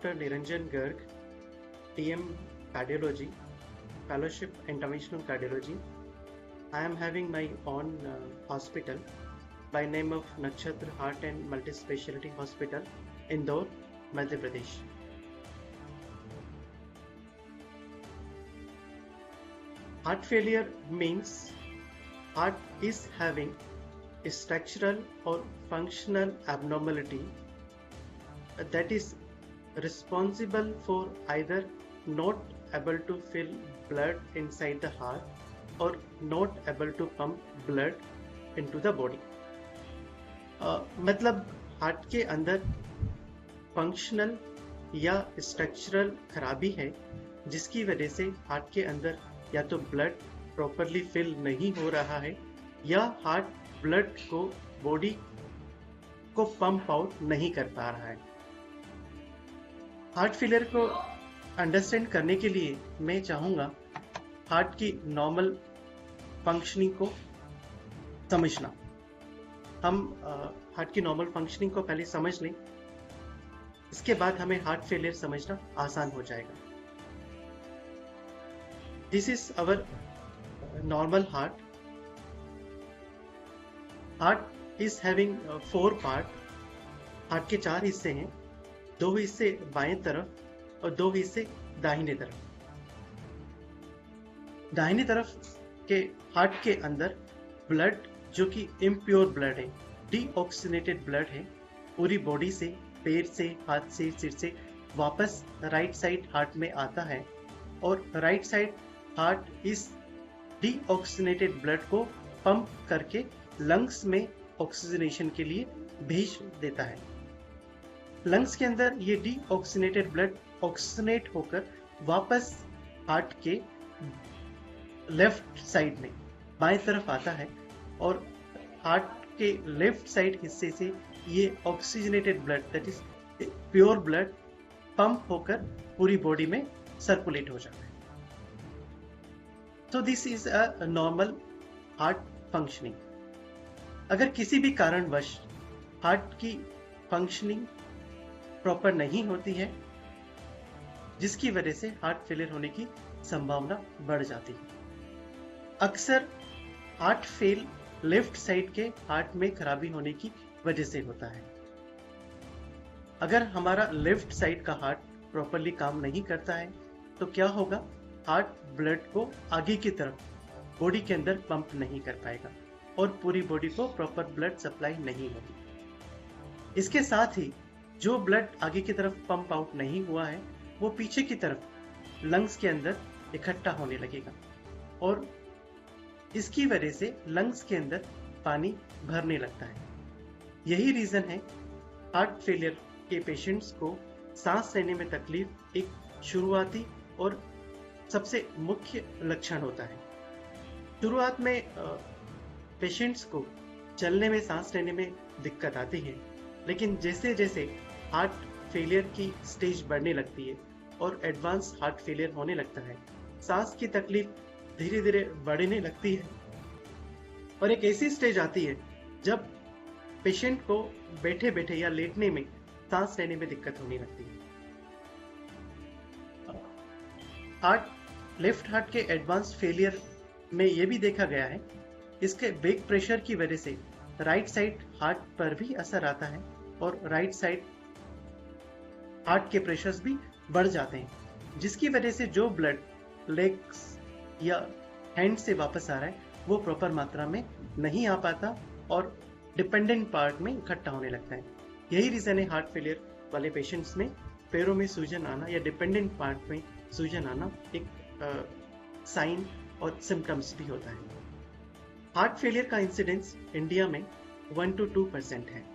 Dr. Niranjan Garg, TM Cardiology, Fellowship Interventional Cardiology. I am having my own hospital by name of Nakshatra Heart and Multispeciality Hospital, Indore, Madhya Pradesh. Heart failure means heart is having a structural or functional abnormality that is responsible for either not able to fill blood inside the heart or not able to pump blood into the body. मतलब heart के अंदर functional या structural खराबी है जिसकी वजह से heart के अंदर या तो ब्लड प्रॉपरली फिल नहीं हो रहा है या हार्ट ब्लड को बॉडी को पंप आउट नहीं कर पा रहा है। हार्ट फेलियर को अंडरस्टैंड करने के लिए मैं चाहूँगा हार्ट की नॉर्मल फंक्शनिंग को समझना। हम हार्ट की नॉर्मल फंक्शनिंग को पहले समझ लें, इसके बाद हमें हार्ट फेलियर समझना आसान हो जाएगा। This is our normal heart. Heart is having 4 part. Heart के 4 हिस्से हैं, 2 हिस्से बाएं तरफ और 2 हिस्से दाहिने तरफ। दाहिने तरफ के हार्ट के अंदर ब्लड जो कि इम्प्योर ब्लड है, डीऑक्सीनेटेड ब्लड है, पूरी बॉडी से, पैर से, हाथ से, सिर से वापस राइट साइड हार्ट में आता है और राइट साइड हार्ट इस डीऑक्सीनेटेड ब्लड को पंप करके लंग्स में ऑक्सीजनेशन के लिए भेज देता है। लंग्स के अंदर ये डीऑक्सीनेटेड ब्लड ऑक्सीजनेट होकर वापस हार्ट के लेफ्ट साइड में बाएं तरफ आता है और हार्ट के लेफ्ट साइड हिस्से से ये oxygenated blood that is pure blood pump होकर पूरी बॉडी में सर्कुलेट हो जाता है। तो this is a normal heart functioning. अगर किसी भी कारणवश हार्ट की फंक्शनिंग प्रॉपर नहीं होती है जिसकी वजह से हार्ट फेलियर होने की संभावना बढ़ जाती है। अक्सर हार्ट फेल लेफ्ट साइड के हार्ट में खराबी होने की वजह से होता है। अगर हमारा लेफ्ट साइड का हार्ट प्रॉपरली काम नहीं करता है तो क्या होगा, हार्ट ब्लड को आगे की तरफ बॉडी के अंदर पंप नहीं कर पाएगा और पूरी बॉडी को प्रॉपर ब्लड सप्लाई नहीं होगी। इसके साथ ही जो ब्लड आगे की तरफ पंप आउट नहीं हुआ है वो पीछे की तरफ लंग्स के अंदर इकट्ठा होने लगेगा और इसकी वजह से लंग्स के अंदर पानी भरने लगता है। यही रीजन है हार्ट फेलियर के पेशेंट्स को सांस लेने में तकलीफ एक शुरुआती और सबसे मुख्य लक्षण होता है। शुरुआत में पेशेंट्स को चलने में, सांस लेने में दिक्कत आती है, लेकिन जैसे जैसे हार्ट फेलियर की स्टेज बढ़ने लगती है और एडवांस हार्ट फेलियर होने लगता है, सांस की तकलीफ धीरे धीरे बढ़ने लगती है और एक ऐसी स्टेज आती है जब पेशेंट को बैठे बैठे या लेटने में सांस लेने में दिक्कत होने लगती है। लेफ्ट हार्ट के एडवांस फेलियर में यह भी देखा गया है, इसके बैक प्रेशर की वजह से राइट साइड हार्ट पर भी असर आता है और राइट साइड हार्ट के प्रेशर्स भी बढ़ जाते हैं, जिसकी वजह से जो ब्लड लेग्स या हैंड से वापस आ रहा है वो प्रॉपर मात्रा में नहीं आ पाता और डिपेंडेंट पार्ट में इकट्ठा होने लगता है। यही रीजन है हार्ट फेलियर वाले पेशेंट्स में पैरों में सूजन आना या डिपेंडेंट पार्ट में सूजन आना एक साइन और सिम्टम्स भी होता है। हार्ट फेलियर का इंसिडेंस इंडिया में 1 to 2% है।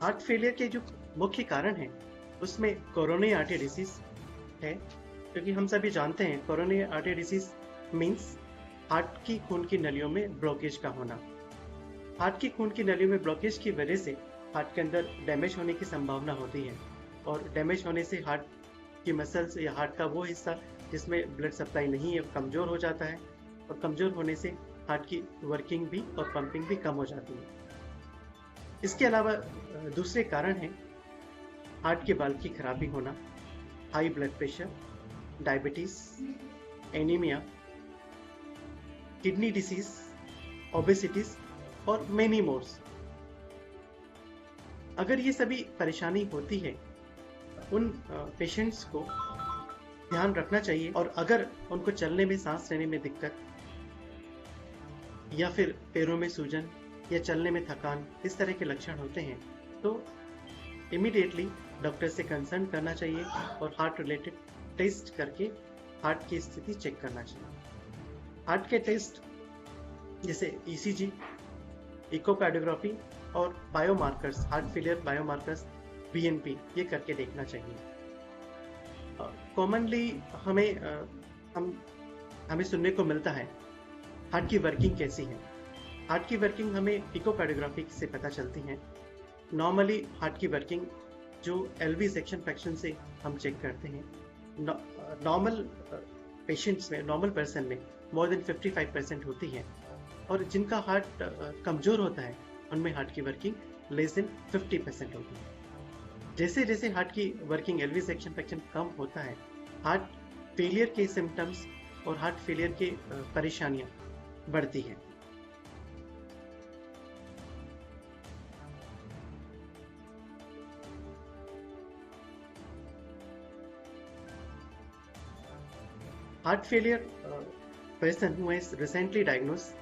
हार्ट फेलियर के जो मुख्य कारण है उसमें कोरोनरी आर्टरी डिसीज है, क्योंकि हम सभी जानते हैं coronary artery disease means heart की खून की नलियों में ब्लॉकेज का होना। हार्ट की खून की नलियों में ब्लॉकेज की वजह से हार्ट के अंदर डैमेज होने की संभावना होती है और डैमेज होने से हार्ट की मसल्स या हार्ट का वो हिस्सा जिसमें ब्लड सप्लाई नहीं है कमजोर हो जाता है और कमजोर होने से हार्ट की वर्किंग भी और पंपिंग भी कम हो जाती है। इसके अलावा दूसरे कारण हैं हार्ट के वाल्व की खराबी होना, high blood pressure, diabetes, anaemia, kidney disease, obesities और मेनी मोर्स। अगर ये सभी परेशानी होती है, उन पेशेंट्स को ध्यान रखना चाहिए, और अगर उनको चलने में, सांस लेने में दिक्कत या फिर पैरों में सूजन या चलने में थकान, इस तरह के लक्षण होते हैं, तो इमीडिएटली डॉक्टर से कंसल्ट करना चाहिए और हार्ट रिलेटेड टेस्ट करके हार्ट की स्थिति चेक करना चाहिए। हार्ट के टेस्ट जैसे ईसीजी, इकोकार्डियोग्राफी और biomarkers, heart failure biomarkers, BNP, ये करके देखना चाहिए। कॉमनली हमें सुनने को मिलता है हार्ट की वर्किंग कैसी है। हार्ट की वर्किंग हमें इकोकार्डियोग्राफी से पता चलती है। नॉर्मली हार्ट की वर्किंग जो एलवी सेक्शन फ्रैक्शन से हम चेक करते हैं, नॉर्मल पेशेंट्स में, नॉर्मल पर्सन में मोर देन 55% होती है, और जिनका हार्ट कमजोर होता है उनमें हार्ट की वर्किंग लेस देन 50% होती है। जैसे जैसे हार्ट की वर्किंग एलवी सेक्शन फ्रैक्शन कम होता है, हार्ट फेलियर के सिम्टम्स और हार्ट फेलियर के परेशानियां बढ़ती हैं। Heart failure person who is recently diagnosed,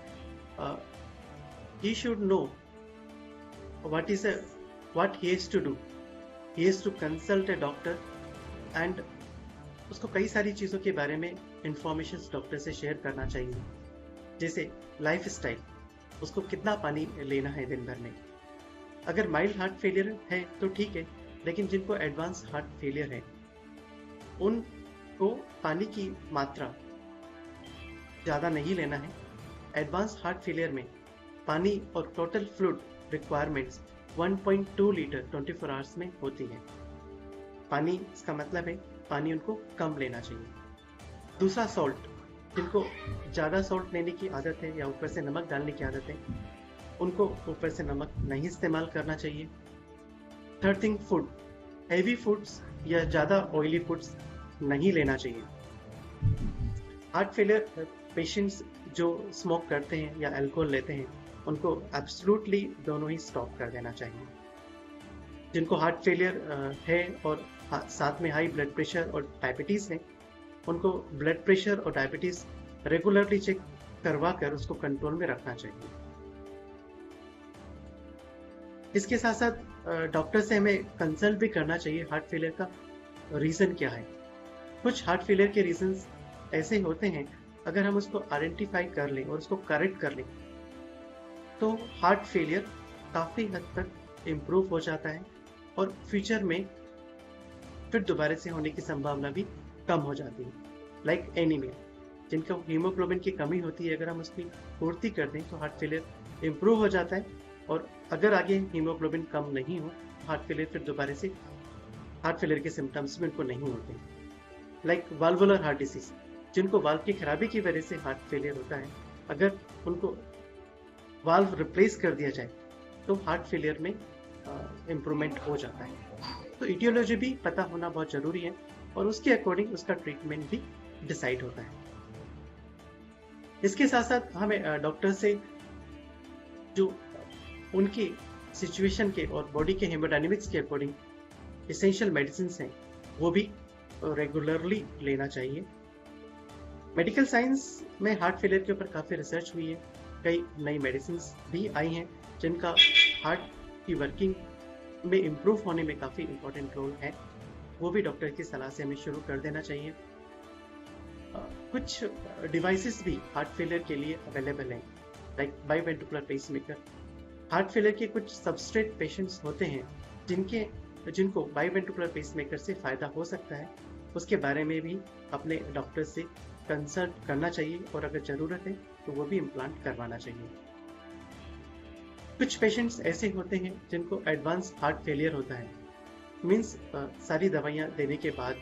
he should know what he has to do. He has to consult a doctor, and उसको कई सारी चीज़ों के बारे में इंफॉर्मेशन डॉक्टर से शेयर करना चाहिए, जैसे लाइफ स्टाइल, उसको कितना पानी लेना है दिन भर में। अगर माइल्ड हार्ट फेलियर है तो ठीक है, लेकिन जिनको एडवांस हार्ट फेलियर है उनको पानी की मात्रा ज़्यादा नहीं लेना है। एडवांस हार्ट फेलियर में पानी और total fluid requirements 1.2 litre 24 hours में होती है। पानी, इसका मतलब है पानी उनको कम लेना चाहिए। दूसरा, सॉल्ट, जिनको ज़्यादा सॉल्ट लेने की आदत है या ऊपर से नमक डालने की आदत है, उनको ऊपर से नमक नहीं इस्तेमाल करना चाहिए। Third thing, food, heavy foods या ज़्यादा ऑयली फूड्स नहीं लेना चाहिए। हार्ट फेलियर पेशेंट्स जो स्मोक करते हैं या अल्कोहल लेते हैं, उनको एब्सोल्युटली दोनों ही स्टॉप कर देना चाहिए। जिनको हार्ट फेलियर है और साथ में हाई ब्लड प्रेशर और डायबिटीज़ है, उनको ब्लड प्रेशर और डायबिटीज़ रेगुलरली चेक करवा कर उसको कंट्रोल में रखना चाहिए। इसके साथ साथ डॉक्टर से हमें कंसल्ट भी करना चाहिए हार्ट फेलियर का रीज़न क्या है। कुछ हार्ट फेलियर के रीजंस ऐसे होते हैं, अगर हम उसको आइडेंटिफाई कर लें और उसको करेक्ट कर लें तो हार्ट फेलियर काफ़ी हद तक इम्प्रूव हो जाता है और फ्यूचर में फिर दोबारा से होने की संभावना भी कम हो जाती है। लाइक एनीमिया, जिनको हीमोग्लोबिन की कमी होती है, अगर हम उसकी पूर्ति कर दें तो हार्ट फेलियर इम्प्रूव हो जाता है, और अगर आगे हीमोग्लोबिन कम नहीं हो, हार्ट फेलियर फिर दोबारा से हार्ट फेलियर के सिम्टम्स भी उनको नहीं होते। लाइक वाल्वुलर हार्ट डिसीज, जिनको वाल्व की खराबी की वजह से हार्ट फेलियर होता है, अगर उनको वाल्व रिप्लेस कर दिया जाए तो हार्ट फेलियर में इम्प्रूवमेंट हो जाता है। तो इटियोलॉजी भी पता होना बहुत ज़रूरी है और उसके अकॉर्डिंग उसका ट्रीटमेंट भी डिसाइड होता है। इसके साथ साथ हमें डॉक्टर से जो उनकी सिचुएशन के और बॉडी के हेमोडायनेमिक्स के अकॉर्डिंग एसेंशियल मेडिसिन हैं, वो भी रेगुलरली लेना चाहिए। मेडिकल साइंस में हार्ट फेलियर के ऊपर काफ़ी रिसर्च हुई है, कई नई मेडिसिन भी आई हैं जिनका हार्ट की वर्किंग में इम्प्रूव होने में काफ़ी इम्पोर्टेंट रोल है। वो भी डॉक्टर की सलाह से हमें शुरू कर देना चाहिए। कुछ डिवाइसेस भी हार्ट फेलियर के लिए अवेलेबल हैं, लाइक बाईवेंट्रिकुलर पेसमेकर। हार्ट फेलियर के कुछ सबस्ट्रेट पेशेंट्स होते हैं जिनको बाईवेंट्रिकुलर पेसमेकर से फ़ायदा हो सकता है, उसके बारे में भी अपने डॉक्टर से कंसल्ट करना चाहिए और अगर ज़रूरत है तो वो भी इम्प्लांट करवाना चाहिए। कुछ पेशेंट्स ऐसे होते हैं जिनको एडवांस हार्ट फेलियर होता है, मीन्स सारी दवाइयाँ देने के बाद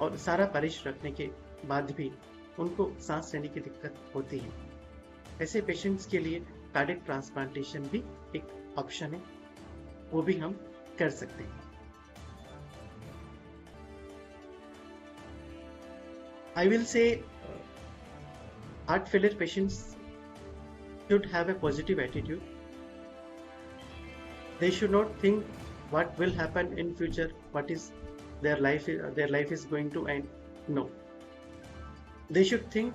और सारा परहेज रखने के बाद भी उनको सांस लेने की दिक्कत होती है। ऐसे पेशेंट्स के लिए कार्डियक ट्रांसप्लांटेशन भी एक ऑप्शन है, वो भी हम कर सकते हैं। I will say heart failure patients should have a positive attitude. They should not think what will happen in future, what is their life is going to end. No, they should think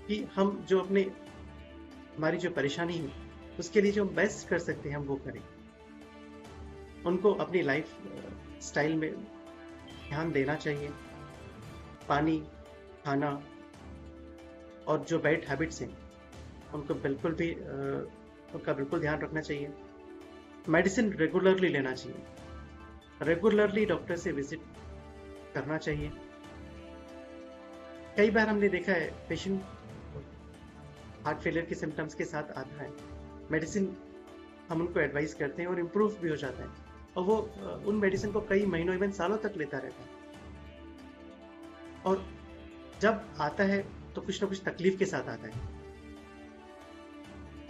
कि हम जो अपने हमारी जो परेशानी है उसके लिए जो बेस्ट कर सकते हैं हम वो करें। उनको अपनी लाइफ स्टाइल में ध्यान देना चाहिए। पानी, खाना और जो बैड हैबिट्स हैं उनको बिल्कुल भी उनका बिल्कुल ध्यान रखना चाहिए। मेडिसिन रेगुलरली लेना चाहिए, रेगुलरली डॉक्टर से विजिट करना चाहिए। कई बार हमने देखा है पेशेंट हार्ट फेलियर के सिम्टम्स के साथ आता है, मेडिसिन हम उनको एडवाइस करते हैं और इम्प्रूव भी हो जाता है, और वो उन मेडिसिन को कई महीनों इवन सालों तक लेता रहता है, और जब आता है तो कुछ ना कुछ तकलीफ के साथ आता है।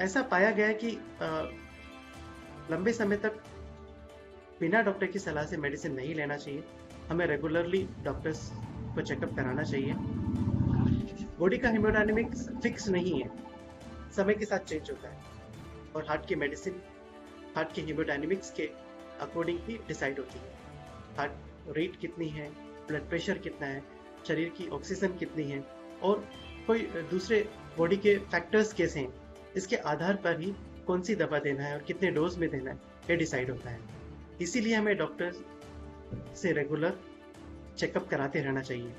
ऐसा पाया गया है कि लंबे समय तक बिना डॉक्टर की सलाह से मेडिसिन नहीं लेना चाहिए। हमें रेगुलरली डॉक्टर्स को चेकअप कराना चाहिए। बॉडी का हेमोडायनेमिक्स फिक्स नहीं है, समय के साथ चेंज होता है, और हार्ट की मेडिसिन हार्ट के हेमोडायनेमिक्स के अकॉर्डिंग ही डिसाइड होती है। हार्ट रेट कितनी है, ब्लड प्रेशर कितना है, शरीर की ऑक्सीजन कितनी है, और कोई दूसरे बॉडी के फैक्टर्स कैसे हैं, इसके आधार पर ही कौन सी दवा देना है और कितने डोज में देना है ये डिसाइड होता है। इसीलिए हमें डॉक्टर से रेगुलर चेकअप कराते रहना चाहिए।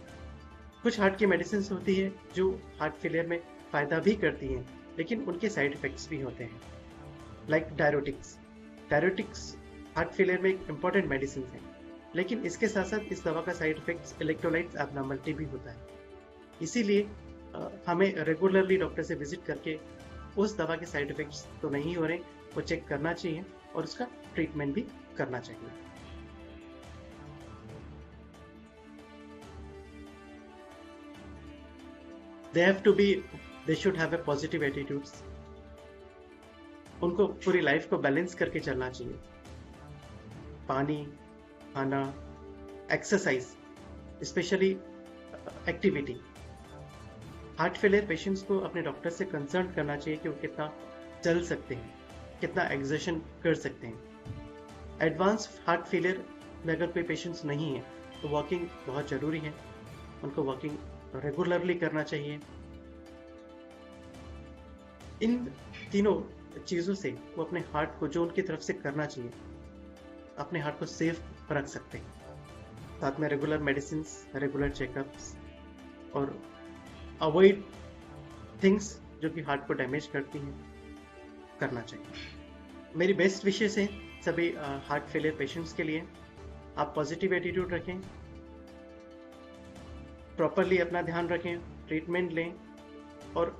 कुछ हार्ट की मेडिसिन होती है जो हार्ट फेलियर में फ़ायदा भी करती हैं, लेकिन उनके साइड इफ़ेक्ट्स भी होते हैं, like diuretics. Diuretics heart failure में एक इम्पॉर्टेंट मेडिसिन है, लेकिन इसके साथ साथ इस दवा का साइड इफेक्ट्स इलेक्ट्रोलाइट्स एबनॉर्मलिटी भी होता है। इसीलिए हमें रेगुलरली डॉक्टर से विजिट करके उस दवा के साइड इफेक्ट्स तो नहीं हो रहे वो चेक करना चाहिए, और उसका ट्रीटमेंट भी करना चाहिए। They should have a positive attitudes. उनको पूरी लाइफ को बैलेंस करके चलना चाहिए। पानी, खाना, exercise, specially activity. Heart failure patients को अपने डॉक्टर से कंसर्न करना चाहिए कि वो कितना चल सकते हैं, कितना एक्सर्शन कर सकते हैं। एडवांस हार्ट फेलियर में अगर कोई पेशेंट्स नहीं है तो वॉकिंग बहुत ज़रूरी है, उनको वॉकिंग रेगुलरली करना चाहिए। इन तीनों चीज़ों से वो अपने हार्ट को जो उनकी तरफ से करना चाहिए, अपने हार्ट को सेफ रख सकते हैं। साथ में रेगुलर मेडिसिन, रेगुलर चेकअप्स, और अवॉइड थिंग्स जो कि हार्ट को डैमेज करती हैं करना चाहिए। मेरी बेस्ट विशेस है सभी हार्ट फेलियर पेशेंट्स के लिए। आप पॉजिटिव एटीट्यूड रखें, प्रॉपरली अपना ध्यान रखें, ट्रीटमेंट लें, और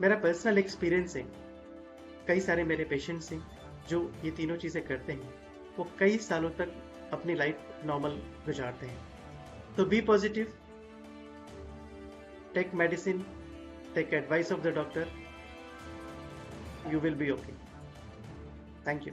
मेरा पर्सनल एक्सपीरियंस है, कई सारे मेरे पेशेंट्स हैं जो ये तीनों चीज़ें करते हैं, वो कई सालों तक अपनी लाइफ नॉर्मल गुजारते हैं। तो be positive, take medicine, take advice of the doctor, you will be okay. Thank you.